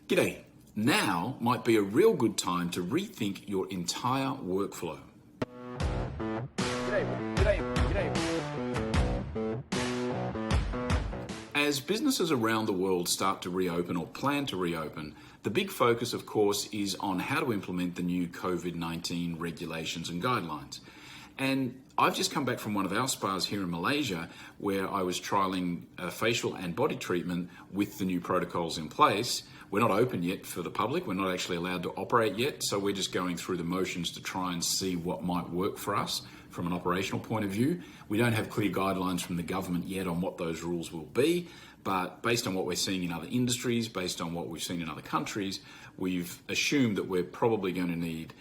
G'day. Now might be a real good time to rethink your entire workflow. As businesses around the world start to reopen or plan to reopen, the big focus, of course, is on how to implement the new COVID-19 regulations and guidelines. And I've just come back from one of our spas here in Malaysia where I was trialing a facial and body treatment with the new protocols in place. We're not open yet for the public. We're not actually allowed to operate yet. So we're just going through the motions to try and see what might work for us from an operational point of view. We don't have clear guidelines from the government yet on what those rules will be. But based on what we're seeing in other industries, based on what we've seen in other countries, we've assumed that we're probably going to need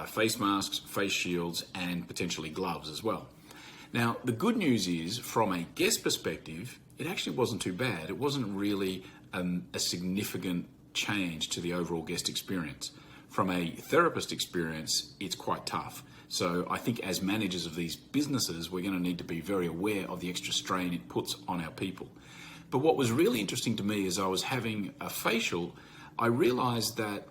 face masks, face shields, and potentially gloves as well. Now, the good news is, from a guest perspective, it actually wasn't too bad. It wasn't really a significant change to the overall guest experience. From a therapist experience, it's quite tough. So I think as managers of these businesses, we're going to need to be very aware of the extra strain it puts on our people. But what was really interesting to me as I was having a facial, I realized that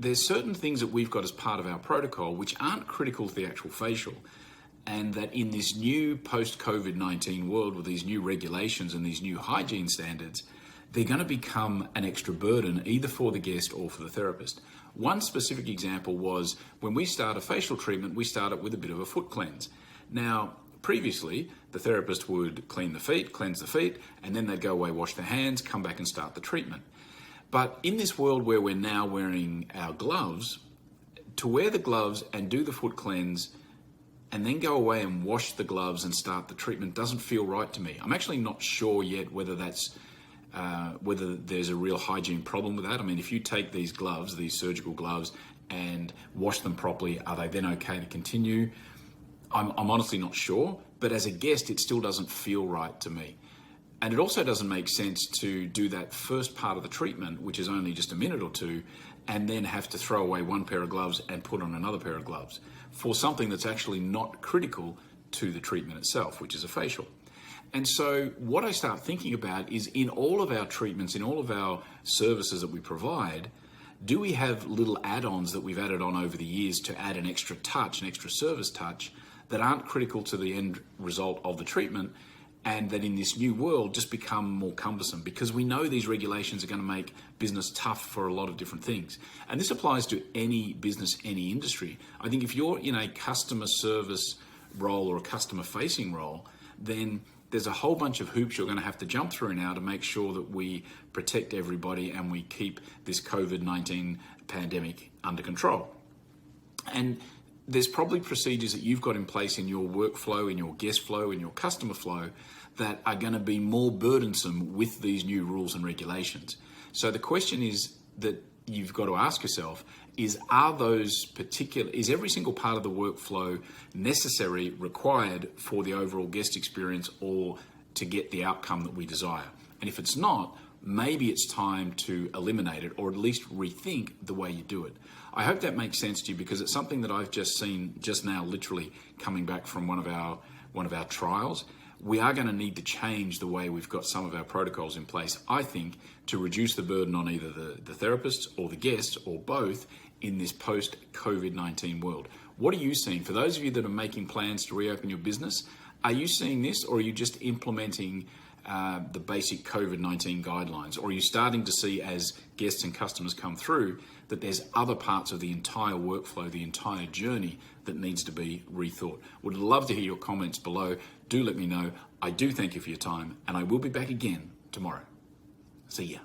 there's certain things that we've got as part of our protocol which aren't critical to the actual facial, and that in this new post-COVID-19 world with these new regulations and these new hygiene standards, they're going to become an extra burden either for the guest or for the therapist. One specific example was when we start a facial treatment, we start it with a bit of a foot cleanse. Now, previously, the therapist would cleanse the feet, and then they'd go away, wash their hands, come back and start the treatment. But in this world where we're now wearing our gloves, to wear the gloves and do the foot cleanse and then go away and wash the gloves and start the treatment doesn't feel right to me. I'm actually not sure yet whether whether there's a real hygiene problem with that. I mean, if you take these gloves, these surgical gloves, and wash them properly, are they then okay to continue? I'm honestly not sure, but as a guest, it still doesn't feel right to me. And it also doesn't make sense to do that first part of the treatment, which is only just a minute or two, and then have to throw away one pair of gloves and put on another pair of gloves for something that's actually not critical to the treatment itself, which is a facial. And so what I start thinking about is, in all of our treatments, in all of our services that we provide, do we have little add-ons that we've added on over the years to add an extra touch, an extra service touch, that aren't critical to the end result of the treatment, and that in this new world just become more cumbersome, because we know these regulations are going to make business tough for a lot of different things. And this applies to any business, any industry. I think if you're in a customer service role or a customer facing role, then there's a whole bunch of hoops you're going to have to jump through now to make sure that we protect everybody and we keep this COVID-19 pandemic under control. And there's probably procedures that you've got in place in your workflow, in your guest flow, in your customer flow that are going to be more burdensome with these new rules and regulations. So the question is that you've got to ask yourself is every single part of the workflow necessary, required for the overall guest experience or to get the outcome that we desire? And if it's not, maybe it's time to eliminate it, or at least rethink the way you do it. I hope that makes sense to you, because it's something that I've just seen just now, literally coming back from one of our trials. We are going to need to change the way we've got some of our protocols in place, I think, to reduce the burden on either the therapists or the guests or both in this post-COVID-19 world. What are you seeing? For those of you that are making plans to reopen your business, are you seeing this, or are you just implementing the basic COVID-19 guidelines? Or are you starting to see, as guests and customers come through, that there's other parts of the entire workflow, the entire journey, that needs to be rethought? Would love to hear your comments below. Do let me know. I do thank you for your time, and I will be back again tomorrow. See ya.